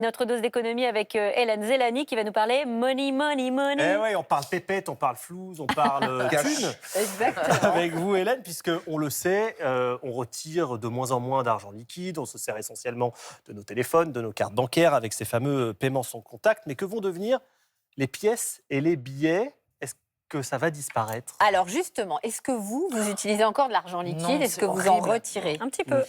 Notre dose d'économie avec Hélène Zellani qui va nous parler money, money, money. Eh oui, on parle pépette, on parle flouze, on parle thune. Exactement. Avec vous, Hélène, puisque on le sait, on retire de moins en moins d'argent liquide, on se sert essentiellement de nos téléphones, de nos cartes bancaires avec ces fameux paiements sans contact. Mais que vont devenir les pièces et les billets? Est-ce que ça va disparaître? Alors justement, est-ce que vous utilisez encore de l'argent liquide? Non, Est-ce c'est que vous en horrible. retirez? Un petit peu.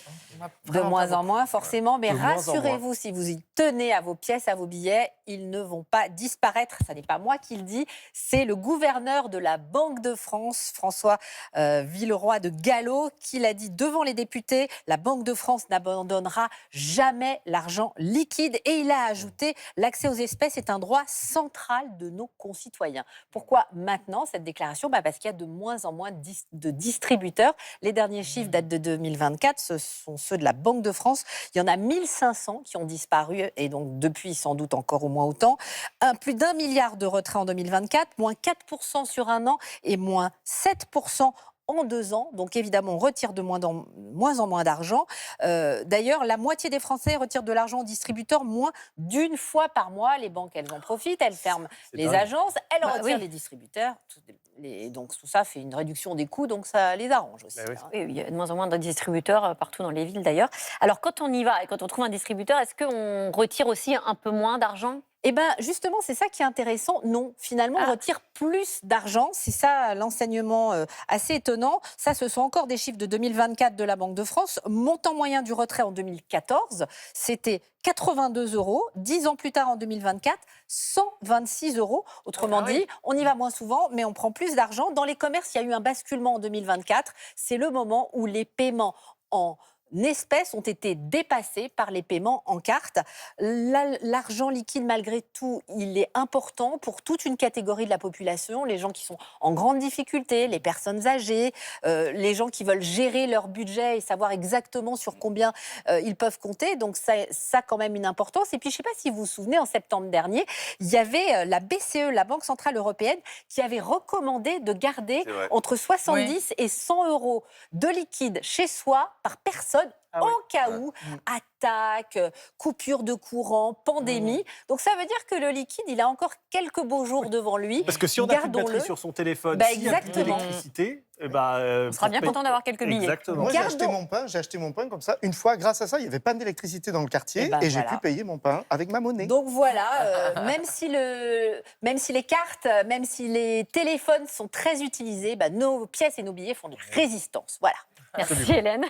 De moins en moins, forcément, mais De moins en rassurez-vous, si vous y tenez à vos pièces, à vos billets, ils ne vont pas disparaître. Ça n'est pas moi qui le dis, c'est le gouverneur de la Banque de France, François Villeroy de Galhau, qui l'a dit devant les députés. La Banque de France n'abandonnera jamais l'argent liquide. Et il a ajouté, l'accès aux espèces est un droit central de nos concitoyens. Pourquoi maintenant cette déclaration? Parce qu'il y a de moins en moins de distributeurs. Les derniers chiffres datent de 2024, ce sont ceux de la Banque de France. Il y en a 1500 qui ont disparu, et donc depuis sans doute encore au moins autant. Plus d'1 milliard de retraits en 2024, moins 4% sur un an et moins 7% en 2 ans. Donc évidemment, on retire de moins en moins d'argent. D'ailleurs, la moitié des Français retirent de l'argent aux distributeurs moins d'1 fois par mois. Les banques, elles en profitent, elles ferment les dingue. agences, elles retirent oui. les distributeurs. Donc tout ça fait une réduction des coûts, donc ça les arrange aussi. Oui. hein. Oui, il y a de moins en moins de distributeurs partout dans les villes d'ailleurs. Alors quand on y va et quand on trouve un distributeur, est-ce qu'on retire aussi un peu moins d'argent? Eh bien, justement, c'est ça qui est intéressant. Non, finalement, on retire plus d'argent. C'est ça l'enseignement assez étonnant. Ça, ce sont encore des chiffres de 2024 de la Banque de France. Montant moyen du retrait en 2014, c'était 82 €. 10 ans plus tard, en 2024, 126 €. Autrement dit, on y va moins souvent, mais on prend plus d'argent. Dans les commerces, il y a eu un basculement en 2024. C'est le moment où les paiements en espèces ont été dépassés par les paiements en carte. L'argent liquide, malgré tout, il est important pour toute une catégorie de la population, les gens qui sont en grande difficulté, les personnes âgées, les gens qui veulent gérer leur budget et savoir exactement sur combien ils peuvent compter. Donc ça a quand même une importance. Et puis, je ne sais pas si vous vous souvenez, en septembre dernier, il y avait la BCE, la Banque Centrale Européenne, qui avait recommandé de garder entre 70 et 100 € de liquide chez soi par personne, Ah oui. au cas où, attaque, coupure de courant, pandémie. Donc ça veut dire que le liquide, il a encore quelques beaux jours devant lui. Parce que si on a plus de Gardons-le. batterie sur son téléphone, Bah, s'il n'y a plus exactement. d'électricité, On sera bien content d'avoir quelques billets. Exactement. Moi, j'ai Gardons. acheté mon pain comme ça. Une fois, grâce à ça, il n'y avait pas d'électricité dans le quartier Eh ben, et j'ai voilà. pu payer mon pain avec ma monnaie. Donc voilà, même si les cartes, même si les téléphones sont très utilisés, nos pièces et nos billets font de résistance. Voilà. Merci Hélène.